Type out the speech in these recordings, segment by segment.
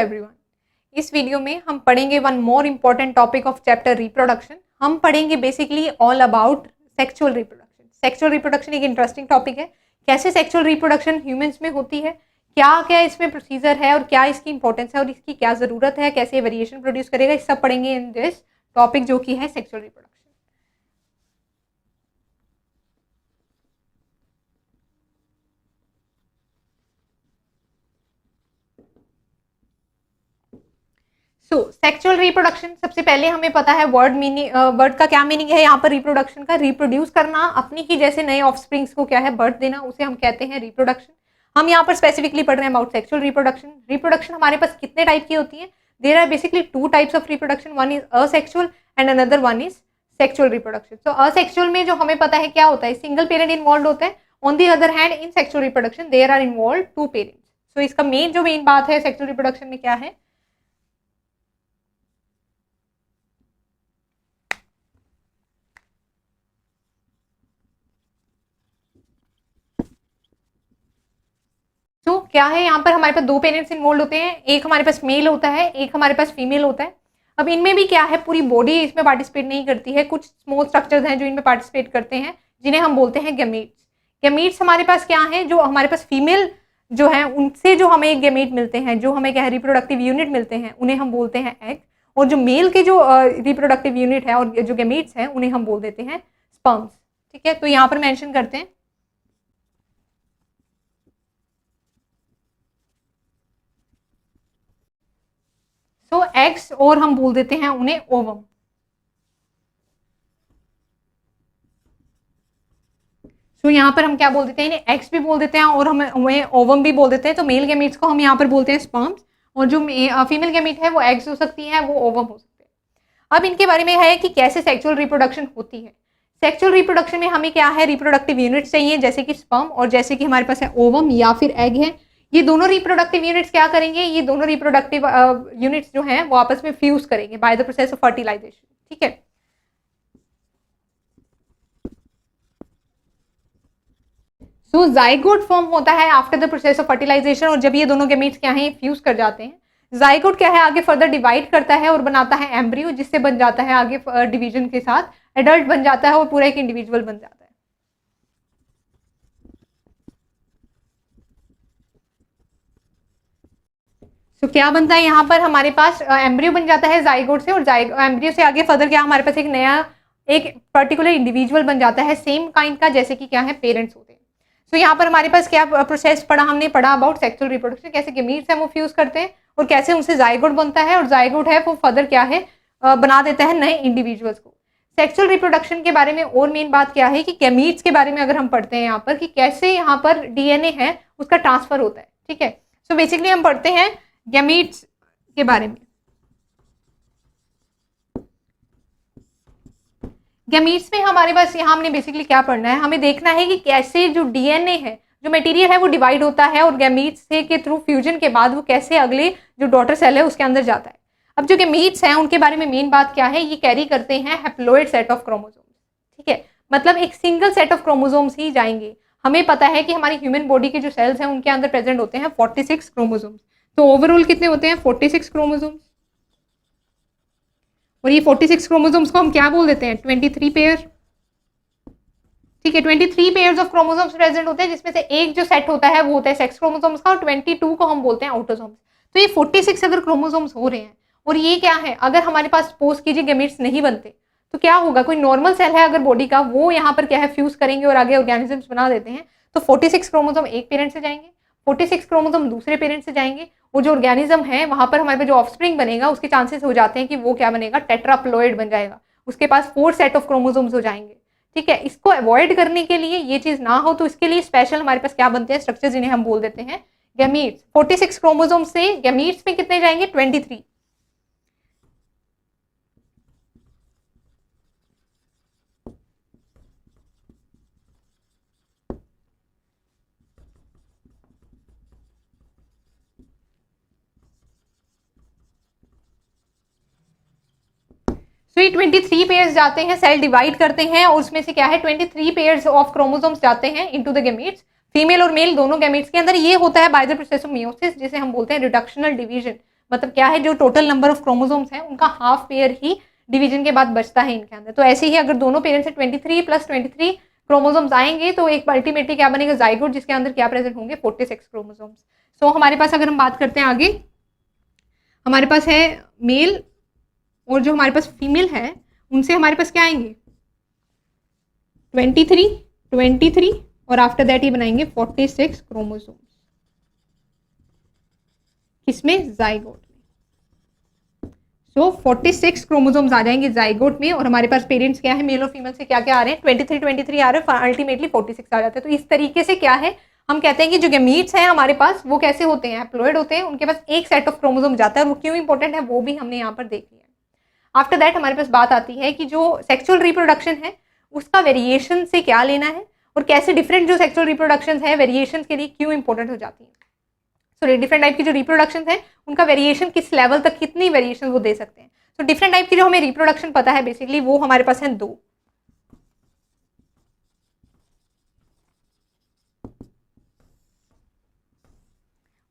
Everyone. इस video में हम पढ़ेंगे one more important topic of chapter reproduction. हम पढ़ेंगे basically all about sexual reproduction. Sexual reproduction एक इंटरेस्टिंग टॉपिक है। कैसे सेक्सुअल रिप्रोडक्शन ह्यूमंस में होती है, क्या क्या इसमें प्रोसीजर है और क्या इसकी इंपॉर्टेंस है और इसकी क्या ज़रूरत है, कैसे वेरिएशन प्रोड्यूस करेगा, इस सब पढ़ेंगे इन दिस टॉपिक जो कि है सेक्सुअल रिप्रोडक्शन। सेक्सुअल रिप्रोडक्शन, सबसे पहले हमें पता है वर्ड का क्या मीनिंग है यहाँ पर रिप्रोडक्शन का। रिप्रोड्यूस करना, अपनी ही जैसे नए ऑफस्प्रिंग्स को क्या है बर्थ देना, उसे हम कहते हैं रिप्रोडक्शन। हम यहाँ पर स्पेसिफिकली पढ़ रहे हैं अबाउट सेक्सुअल रिप्रोडक्शन। रिप्रोडक्शन हमारे पास कितने टाइप की होती है? There are basically two types of reproduction, one is asexual and another one is sexual reproduction. तो असेक्सुअल में जो हमें पता है क्या होता है, सिंगल पेरेंट इन्वॉल्व होता है। On the other hand in sexual reproduction there are involve two parents. So इसका मेन बात है सेक्सुअल रिप्रोडक्शन में क्या है, तो क्या है यहाँ पर हमारे पास दो पेरेंट्स इन्वॉल्व होते हैं, एक हमारे पास मेल होता है, एक हमारे पास फीमेल होता है। अब इनमें भी क्या है, पूरी बॉडी इसमें पार्टिसिपेट नहीं करती है, कुछ स्मॉल स्ट्रक्चर्स हैं जो इनमें पार्टिसिपेट करते हैं, जिन्हें हम बोलते हैं गैमेट्स। गैमेट्स हमारे पास क्या है, जो हमारे पास फीमेल जो है उनसे जो हमें गैमेट मिलते हैं, जो हमें क्या है रिप्रोडक्टिव यूनिट मिलते हैं, उन्हें हम बोलते हैं एग। और जो मेल के जो रिप्रोडक्टिव यूनिट है और जो गैमेट्स हैं उन्हें हम बोल देते हैं स्पर्म्स। ठीक है, तो यहाँ पर मेंशन करते हैं तो एग्स, और हम बोल देते हैं उन्हें ओवम। तो यहाँ पर हम क्या बोल देते हैं, इन्हें एग्स भी बोल देते हैं और हमें ओवम भी बोल देते हैं। तो मेल गैमेट्स को हम यहाँ पर बोलते हैं स्पर्म्स, और जो फीमेल गैमेट है वो एग्स हो सकती है, वो ओवम हो सकते हैं। अब इनके बारे में है कि कैसे सेक्सुअल रिप्रोडक्शन होती है। सेक्सुअल रिप्रोडक्शन में हमें क्या है, रिप्रोडक्टिव यूनिट्स चाहिए, जैसे कि स्पर्म और जैसे कि हमारे पास है ओवम या फिर एग है। ये दोनों रिप्रोडक्टिव यूनिट्स क्या करेंगे, ये दोनों रिप्रोडक्टिव यूनिट्स जो हैं वो आपस में फ्यूज करेंगे by the process of fertilization. ठीक है, सो जाइगोट फॉर्म होता है after the process of fertilization, और जब ये दोनों गैमेट्स क्या हैं फ्यूज कर जाते हैं, जाइगोट क्या है आगे फर्दर डिवाइड करता है और बनाता है एम्ब्रियो, जिससे बन जाता है आगे डिवीजन के साथ एडल्ट बन जाता है और पूरा एक इंडिविजुअल बन जाता है। तो क्या बनता है यहाँ पर हमारे पास एम्ब्रियो बन जाता है जाइगोट से, और एम्ब्रियो से आगे फर्दर क्या हमारे पास एक नया एक पर्टिकुलर इंडिविजुअल बन जाता है सेम काइंड का, जैसे कि क्या है पेरेंट्स होते हैं। तो यहाँ पर हमारे पास क्या प्रोसेस पढ़ा, हमने पढ़ा अबाउट सेक्सुअल रिप्रोडक्शन, कैसे गैमीट्स हैं वो फ्यूज करते हैं और कैसे उनसे जाइगोट बनता है, और जाइगोट है वो फर्दर क्या है बना देता है नए इंडिविजुअल्स को। सेक्सुअल रिप्रोडक्शन के बारे में और मेन बात क्या है कि गैमीट्स के बारे में अगर हम पढ़ते हैं यहाँ पर कि कैसे यहाँ पर डीएनए है उसका ट्रांसफर होता है। ठीक है, सो बेसिकली हम पढ़ते हैं गैमीट्स के बारे में। गैमीट्स में हमारे पास यहाँ हमने बेसिकली क्या पढ़ना है, हमें देखना है कि कैसे जो डीएनए है, जो मटेरियल है वो डिवाइड होता है और गैमीट्स से के थ्रू फ्यूजन के बाद वो कैसे अगले जो डॉटर सेल है उसके अंदर जाता है। अब जो गैमीट्स हैं उनके बारे में मेन बात क्या है, ये कैरी करते हैं हैप्लॉइड सेट ऑफ क्रोमोसोम्स। ठीक है, मतलब एक सिंगल सेट ऑफ क्रोमोसोम्स ही जाएंगे। हमें पता है कि हमारी ह्यूमन बॉडी के जो सेल्स हैं उनके अंदर प्रेजेंट होते हैं 46 क्रोमोसोम्स। तो ओवरऑल कितने होते हैं, 46 क्रोमोसोम्स। और ये 46 क्रोमोसोम्स को हम क्या बोल देते हैं, 23 पेयर। ठीक है, 23 पेयर्स ऑफ क्रोमोसोम्स प्रेजेंट होते हैं, जिसमें से एक जो सेट होता है वो होता है सेक्स क्रोमोसोम्स का, और 22 को हम बोलते हैं ऑटोसोम्स। तो ये 46 अगर क्रोमोसोम्स हो रहे हैं, और ये क्या है, अगर हमारे पास सपोज कीजिए गैमेट्स नहीं बनते तो क्या होगा, कोई नॉर्मल सेल है अगर बॉडी का, वो यहाँ पर क्या है फ्यूज करेंगे और आगे ऑर्गेनिजम्स बना देते हैं। तो 46 क्रोमोसोम एक पेरेंट से जाएंगे, 46 क्रोमोसोम दूसरे पेरेंट से जाएंगे, वो जो ऑर्गेनिज्म है वहां पर हमारे पास जो ऑफस्प्रिंग बनेगा उसके चांसेस हो जाते हैं कि वो क्या बनेगा, टेट्राप्लॉइड बन जाएगा, उसके पास 4 सेट ऑफ क्रोमोसोम्स हो जाएंगे। ठीक है, इसको अवॉइड करने के लिए, ये चीज ना हो तो इसके लिए स्पेशल हमारे पास क्या बनते हैं स्ट्रक्चर्स, जिन्हें हम बोल देते हैं गैमीट्स। 46 क्रोमोसोम से गैमीट्स में कितने जाएंगे, 23। तो ये 23 पेयर्स जाते हैं, सेल डिवाइड करते हैं और उसमें से क्या है 23 पेयर्स ऑफ क्रोमोसोम्स जाते हैं इनटू द गैमीट्स, फीमेल और मेल दोनों गैमीट्स के अंदर। ये होता है bye the process of meiosis, जिसे हम बोलते हैं रिडक्शनल डिवीजन। मतलब क्या है, जो टोटल नंबर ऑफ क्रोमोसोम्स है उनका हाफ पेयर ही डिवीजन के बाद बचता है इनके अंदर। तो ऐसे ही अगर दोनों पेरेंट्स से 23 + 23 क्रोमोसोम्स आएंगे तो एक अल्टीमेटली क्या बनेगा, जाइगोट, जिसके अंदर क्या प्रेजेंट होंगे, 46 क्रोमोसोम्स। सो हमारे पास अगर हम बात करते हैं आगे, हमारे पास है मेल और जो हमारे पास फीमेल है उनसे हमारे पास क्या आएंगे, 23 और आफ्टर दैट ये बनाएंगे 46 क्रोमोसोम्स। किसमें, जाइगोट में। सो 46 क्रोमोसोम्स आ जाएंगे जाइगोट में, और हमारे पास पेरेंट्स क्या है, मेल और फीमेल से क्या क्या आ रहे हैं, 23 आ रहे हैं, अल्टीमेटली 46 आ जाते हैं। तो इस तरीके से क्या है, हम कहते हैं कि जो गैमीट्स हैं हमारे पास वो कैसे होते हैं, हैप्लॉइड होते हैं, उनके पास एक सेट ऑफ क्रोमोसोम जाता है, और वो क्यों इंपॉर्टेंट है वो भी हमने यहाँ पर देख लिया। आफ्टर दैट हमारे पास बात आती है कि जो सेक्सुअल रिप्रोडक्शन है उसका वेरिएशन से क्या लेना है, और कैसे डिफरेंट जो सेक्सुअल रिप्रोडक्शन है वेरिएशन के लिए क्यों इंपॉर्टेंट हो जाती है। सो डिफरेंट टाइप की जो रिप्रोडक्शन है उनका वेरिएशन किस लेवल तक, कितनी वेरिएशन वो दे सकते हैं। तो डिफरेंट टाइप की जो हमें रिप्रोडक्शन पता है बेसिकली वो हमारे पास है दो।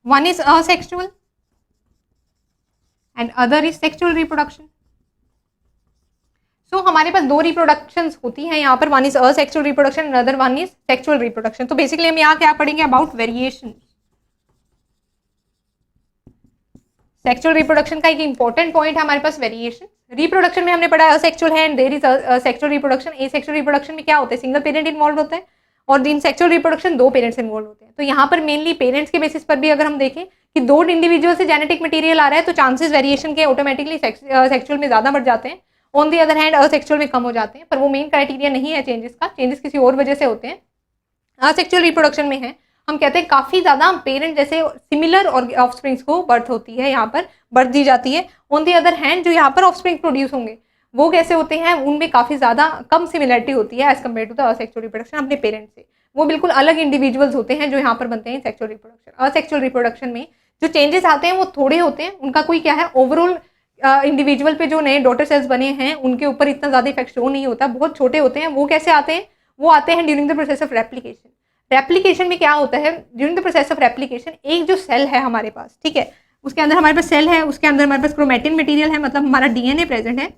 One is asexual and other is sexual reproduction. So हमारे पास दो रिप्रोडक्शंस होती हैं यहाँ पर, one is asexual reproduction and other one is sexual reproduction. तो बेसिकली हम यहाँ क्या पढ़ेंगे, अबाउट वेरिएशन। सेक्सुअल रिप्रोडक्शन का एक इंपॉर्टेंट पॉइंट है हमारे पास वेरिएशन। रिप्रोडक्शन में हमने पढ़ा असेक्सुअल है and there is sexual reproduction. Asexual reproduction में क्या होता है, सिंगल पेरेंट इन्वॉल्व होता है, और इन सेक्सुअल रिप्रोडक्शन दो पेरेंट्स इन्वॉल्व होते हैं। तो यहाँ पर मेनली पेरेंट्स के बेसिस पर भी अगर हम देखें कि दो इंडिविजुअल से जेनेटिक मटेरियल आ रहा है तो चांसेस वेरिएशन के ऑटोमेटिकली सेक्सुअल में ज्यादा बढ़ जाते हैं, on the other hand asexual में कम हो जाते हैं। पर वो मेन क्राइटेरिया नहीं है चेंजेस का, चेंजेस किसी और वजह से होते हैं। असेक्सुअल रिप्रोडक्शन में है, हम कहते हैं काफी ज्यादा पेरेंट जैसे सिमिलर और ऑफस्प्रिंग्स को बर्थ होती है, यहाँ पर बर्थ दी जाती है। ऑन दी अदर हैंड जो यहाँ पर ऑफस्प्रिंग प्रोड्यूस होंगे वो कैसे होते हैं, उनमें काफी ज्यादा कम सिमिलरिटी होती है as compare to the asexual reproduction अपने पेरेंट्स से। वो बिल्कुल अलग इंडिविजुअल्स होते हैं जो यहाँ पर बनते हैं सेक्सुअल रिप्रोडक्शन। असेक्सुअल रिप्रोडक्शन में जो चेंजेस आते हैं वो थोड़े होते हैं, उनका कोई क्या है ओवरऑल इंडिविजुअल पे जो नए डॉटर सेल्स बने हैं उनके ऊपर इतना ज्यादा इफेक्ट शो नहीं होता, बहुत छोटे होते हैं। वो कैसे आते हैं, वो आते हैं during the process of replication. Replication में क्या होता है, during the process of replication एक जो सेल है हमारे पास, ठीक है, उसके अंदर हमारे पास सेल है, उसके अंदर हमारे पास क्रोमेटिन मटेरियल है, मतलब हमारा डीएनए प्रेजेंट है।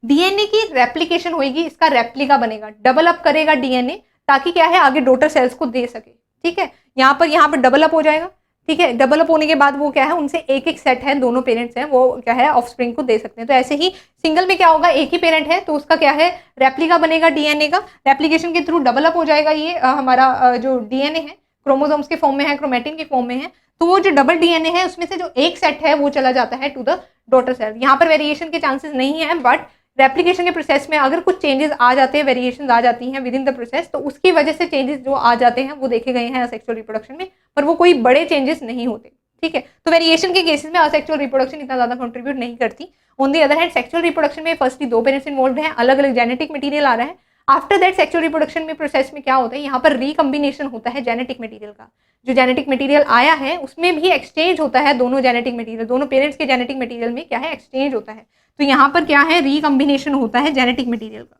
डीएनए की रेप्लिकेशन होगी, इसका रेप्लिका बनेगा, डबल अप करेगा डीएनए, ताकि क्या है आगे डॉटर सेल्स को दे सके। ठीक है, यहाँ पर डबल अप हो जाएगा। ठीक है, डबल अप होने के बाद वो क्या है, उनसे एक एक सेट है, दोनों पेरेंट्स हैं, वो क्या है ऑफस्प्रिंग को दे सकते हैं। तो ऐसे ही सिंगल में क्या होगा, एक ही पेरेंट है तो उसका क्या है रेप्लिका बनेगा डीएनए का, रेप्लिकेशन के थ्रू डबल अप हो जाएगा ये हमारा जो डीएनए है, क्रोमोसोम्स के फॉर्म में है, क्रोमेटिन के फॉर्म में है। तो वो जो डबल डीएनए है उसमें से जो एक सेट है वो चला जाता है टू द डॉटर सेल। यहाँ पर वेरिएशन के चांसेस नहीं है, बट रेप्लिकेशन के प्रोसेस में अगर कुछ चेंजेस आ जाते हैं, वेरिएशन आ जाती हैं विद इन द प्रोसेस, तो उसकी वजह से चेंजेस जो आ जाते हैं वो देखे गए हैं सेक्सुअल रिप्रोडक्शन में, पर वो कोई बड़े चेंजेस नहीं होते। ठीक है, तो वेरिएशन के केसेस में असेक्सुअल रिप्रोडक्शन इतना ज्यादा कंट्रीब्यूट नहीं करती। On the other hand sexual reproduction में फर्स्टली दो पेरेंट्स इन्वॉल्व हैं, अलग अलग जेनेटिक मटेरियल आ रहा है। आफ्टर दैट सेक्सुअल रिप्रोडक्शन में प्रोसेस में क्या होता है, यहाँ पर रिकम्बिनेशन होता है जेनेटिक मटेरियल का। जो जेनेटिक मटेरियल आया है उसमें भी एक्सचेंज होता है, दोनों जेनेटिक मटेरियल, दोनों पेरेंट्स के जेनेटिक मटेरियल में क्या है एक्सचेंज होता है। तो यहाँ पर क्या है रिकम्बिनेशन होता है जेनेटिक मटेरियल का।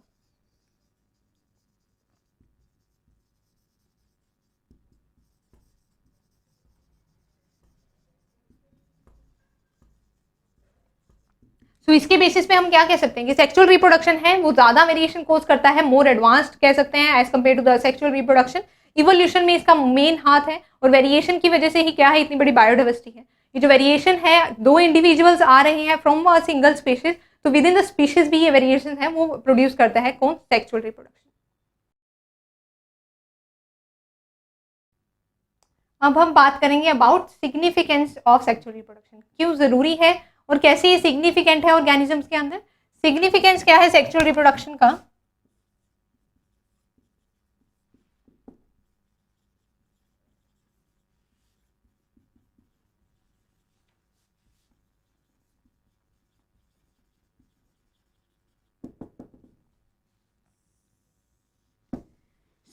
तो इसके बेसिस पे हम क्या कह सकते हैं कि सेक्सुअल रिप्रोडक्शन है वो ज्यादा वेरिएशन कोज करता है, मोर एडवांस्ड कह सकते हैं as compare to the sexual reproduction. Evolution में इसका मेन हाथ है, और वेरिएशन की वजह से ही क्या है इतनी बड़ी बायोडाइवर्सिटी है। ये जो वेरिएशन है, दो इंडिविजुअल्स आ रहे हैं फ्रॉम अ सिंगल स्पीशीज, तो विद इन द स्पीशीज भी ये वेरिएशन है वो प्रोड्यूस करता है कौन, सेक्सुअल रिप्रोडक्शन। अब हम बात करेंगे about significance of sexual reproduction, क्यों जरूरी है और कैसे ये सिग्निफिकेंट है ऑर्गेनिजम्स के अंदर। सिग्निफिकेंस क्या है सेक्सुअल रिप्रोडक्शन का,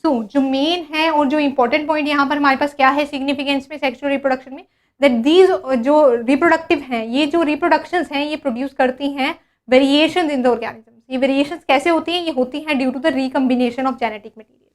जो मेन है और जो इंपॉर्टेंट पॉइंट यहाँ पर हमारे पास क्या है सिग्निफिकेंस में सेक्सुअल रिप्रोडक्शन में, दैट दीज जो रिप्रोडक्टिव हैं, ये जो रिप्रोडक्शंस हैं ये प्रोड्यूस करती हैं वेरिएशंस इन द ऑर्गेनिजम्स। ये वेरिएशंस कैसे होती हैं, ये होती हैं due to the recombination of genetic material.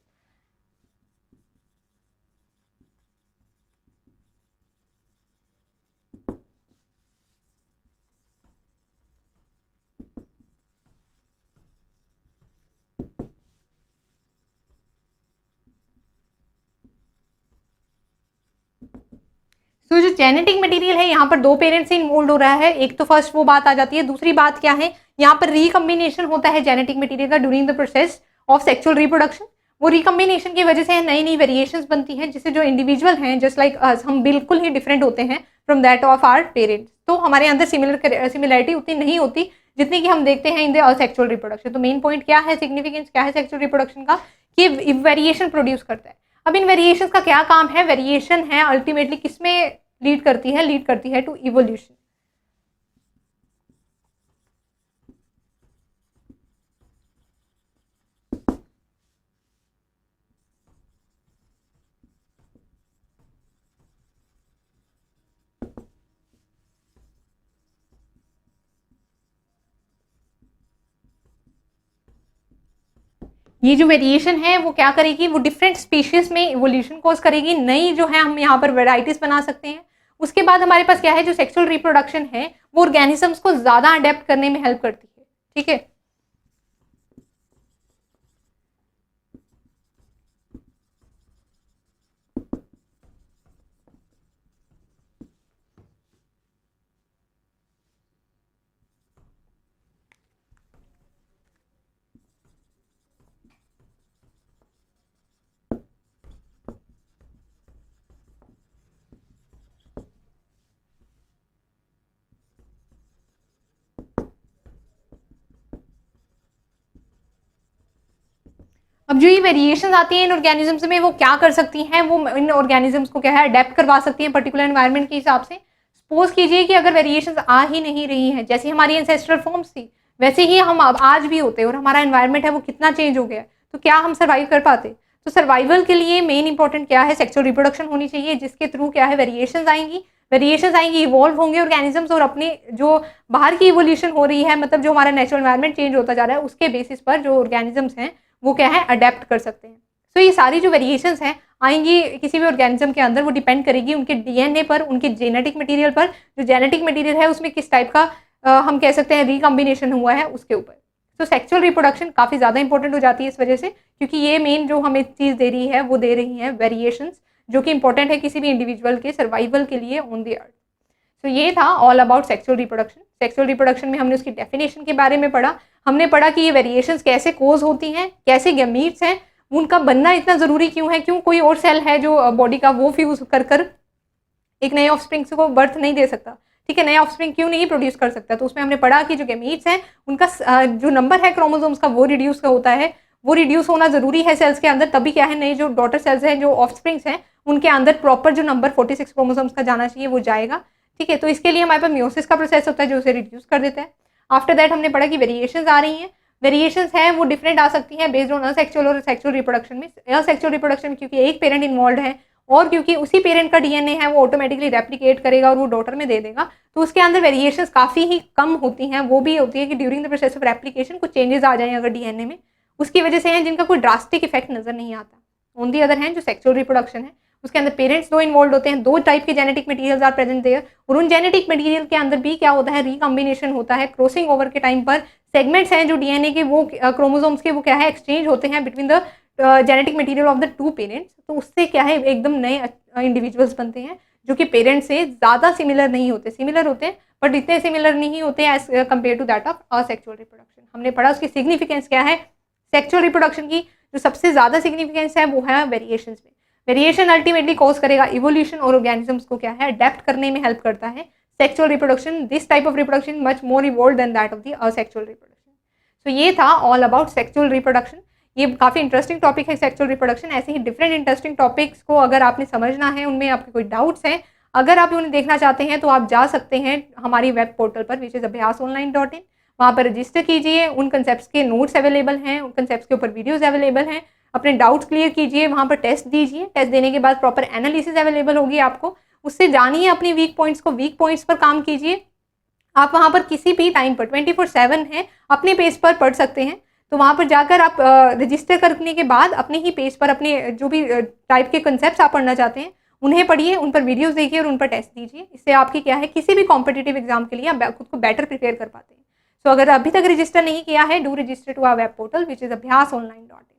तो जो जेनेटिक मटेरियल है यहाँ पर दो पेरेंट्स से इन्वॉल्व हो रहा है, एक तो फर्स्ट वो बात आ जाती है। दूसरी बात क्या है, यहाँ पर रिकम्बिनेशन होता है जेनेटिक मटेरियल का during the process of sexual reproduction. वो रिकम्बिनेशन की वजह से नई नई वेरिएशंस बनती हैं, जिससे जो इंडिविजुअल हैं जस्ट लाइक अस, हम बिल्कुल ही डिफरेंट होते हैं from that of our parents. तो हमारे अंदर सिमिलरिटी उतनी नहीं होती जितनी कि हम देखते हैं इन द असेक्सुअल रिप्रोडक्शन। तो मेन पॉइंट क्या है, सिग्निफिकेंस क्या है सेक्सुअल रिप्रोडक्शन का, कि वेरिएशन प्रोड्यूस करता है। अब इन वेरिएशन का क्या काम है, वेरिएशन है अल्टीमेटली किसमें लीड करती है टू इवोल्यूशन। ये जो वेरिएशन है वो क्या करेगी, वो डिफरेंट स्पीशीज में इवोल्यूशन कॉज करेगी, नई जो है हम यहाँ पर वेराइटीज बना सकते हैं। उसके बाद हमारे पास क्या है, जो सेक्सुअल रिप्रोडक्शन है वो ऑर्गेनिजम्स को ज्यादा अडेप्ट करने में हेल्प करती है। ठीक है, अब जो ये वेरिएशन आती है इन ऑर्गेनिजम्स में, वो क्या कर सकती हैं, वो इन ऑर्गेनिजम्स को क्या है अडेप्ट करवा सकती हैं पर्टिकुलर एनवायरनमेंट के हिसाब से। सपोज कीजिए कि अगर वेरिएशंस आ ही नहीं रही हैं, जैसी हमारी एंसेस्ट्रल फॉर्म्स थी वैसे ही हम अब आज भी होते हैं, और हमारा एनवायरनमेंट है वो कितना चेंज हो गया है, तो क्या हम सर्वाइव कर पाते। तो सर्वाइवल के लिए मेन इंपॉर्टेंट क्या है, सेक्सुअल रिप्रोडक्शन होनी चाहिए, जिसके थ्रू क्या है वेरिएशंस आएंगी, इवॉल्व होंगे ऑर्गेनिजम्स, और अपने जो बाहर की इवोल्यूशन हो रही है, मतलब जो हमारा नेचुरल एनवायरनमेंट चेंज होता जा रहा है, उसके बेसिस पर जो ऑर्गेनिजम्स हैं वो क्या है अडेप्ट कर सकते हैं। तो ये सारी जो वेरिएशंस हैं आएंगी किसी भी ऑर्गेनिज्म के अंदर, वो डिपेंड करेगी उनके डीएनए पर, उनके जेनेटिक मटेरियल पर। जो जेनेटिक मटेरियल है उसमें किस टाइप का हम कह सकते हैं रिकॉम्बिनेशन हुआ है उसके ऊपर। तो सेक्सुअल रिप्रोडक्शन काफ़ी ज़्यादा इंपॉर्टेंट हो जाती है इस वजह से, क्योंकि ये मेन जो हमें चीज़ दे रही है वो दे रही है वेरिएशंस, जो कि इंपॉर्टेंट है किसी भी इंडिविजुअल के सर्वाइवल के लिए ऑन द अर्थ। तो ये था all about sexual reproduction. Sexual reproduction में हमने उसकी डेफिनेशन के बारे में पढ़ा, हमने पढ़ा कि ये वेरिएशंस कैसे कोज होती हैं, कैसे गैमीट्स हैं, उनका बनना इतना ज़रूरी क्यों है, क्यों कोई और सेल है जो बॉडी का वो फ्यूज कर कर एक नए ऑफस्प्रिंग को बर्थ नहीं दे सकता। ठीक है, नया ऑफस्प्रिंग क्यों नहीं प्रोड्यूस कर सकता। तो उसमें हमने पढ़ा कि जो गैमीट्स हैं उनका जो नंबर है क्रोमोसोम्स का वो रिड्यूस का होता है, वो रिड्यूस होना जरूरी है सेल्स के अंदर, तभी क्या है नए जो डॉटर सेल्स हैं, जो ऑफस्प्रिंग्स हैं, उनके अंदर प्रॉपर जो नंबर 46 क्रोमोसोम्स का जाना चाहिए वो जाएगा। ठीक है, तो इसके लिए हमारे पास मियोसिस का प्रोसेस होता है जो उसे रिड्यूस कर देता है। आफ्टर दैट हमने पढ़ा कि वेरिएशंस आ रही हैं, वेरिएशंस हैं वो डिफरेंट आ सकती हैं बेस्ड ऑन असेक्सुअल और सेक्सुअल रिप्रोडक्शन में। असेक्सुअल रिप्रोडक्शन क्योंकि एक पेरेंट इन्वॉल्व है और क्योंकि उसी पेरेंट का डीएनए है वो ऑटोमेटिकली रेप्लिकेट करेगा और वो डॉटर में दे देगा, तो उसके अंदर वेरिएशंस काफ़ी ही कम होती हैं। वो भी होती है कि during the process of replication कुछ चेंजेस आ जाएं अगर डीएनए में, उसकी वजह से हैं जिनका कोई ड्रास्टिक इफेक्ट नजर नहीं आता। ऑन दी अदर हैंड जो सेक्सुअल रिप्रोडक्शन है उसके अंदर पेरेंट्स दो इन्वॉल्व होते हैं, दो टाइप के genetic materials are present there, और उन जेनेटिक मटेरियल के अंदर भी क्या होता है रिकॉम्बिनेशन होता है। क्रॉसिंग ओवर के टाइम पर सेगमेंट्स हैं जो डीएनए के वो क्रोमोसोम्स के वो क्या है एक्सचेंज होते हैं between the genetic material of the two parents. तो उससे क्या है एकदम नए इंडिविजुअल्स बनते हैं जो कि पेरेंट्स से ज़्यादा सिमिलर नहीं होते, सिमिलर होते हैं बट इतने सिमिलर नहीं होते as compare to that of asexual reproduction. हमने पढ़ा उसकी सिग्निफिकेंस क्या है, सेक्सुअल रिप्रोडक्शन की जो सबसे ज़्यादा सिग्निफिकेंस है वो है वेरिएशंस में। वेरिएशन अल्टीमेटली कॉज करेगा इवोल्यूशन और ऑर्गेनिजम्स को क्या है अडेप्ट करने में हेल्प करता है। Sexual reproduction, this type of reproduction much more evolve than that of the asexual reproduction. तो ये था ऑल अबाउट सेक्सुअल रिप्रोडक्शन। ये काफ़ी इंटरेस्टिंग टॉपिक है सेक्सुअल रिप्रोडक्शन। ऐसे ही डिफरेंट इंटरेस्टिंग टॉपिक्स को अगर आपने समझना है, उनमें आपके कोई डाउट्स हैं, अगर आप उन्हें देखना चाहते हैं तो आप जा सकते हैं हमारी वेब पोर्टल पर विच इज़ abhyasonline.in। वहाँ पर रजिस्टर कीजिए, उन कंसेप्ट्स के नोट्स अवेलेबल हैं, उन कंसेप्ट्स के ऊपर वीडियोज़ अवेलेबल हैं, अपने डाउट्स क्लियर कीजिए, वहाँ पर टेस्ट दीजिए, टेस्ट देने के बाद प्रॉपर एनालिसिस अवेलेबल होगी आपको, उससे जानिए अपनी वीक पॉइंट्स को, वीक पॉइंट्स पर काम कीजिए। आप वहाँ पर किसी भी टाइम पर 24/7 है अपने पेज पर पढ़ सकते हैं। तो वहाँ पर जाकर आप रजिस्टर करने के बाद अपने ही पेज पर अपने जो भी टाइप के कंसेप्ट्स आप पढ़ना चाहते हैं उन्हें पढ़िए, उन पर वीडियोस देखिए और उन पर टेस्ट दीजिए। इससे आपकी क्या है किसी भी कॉम्पिटिटिव एग्जाम के लिए आप खुद को बेटर प्रिपेयर कर पाते हैं। सो अगर अभी तक रजिस्टर नहीं किया है, do register to our web portal which is abhyasonline.in।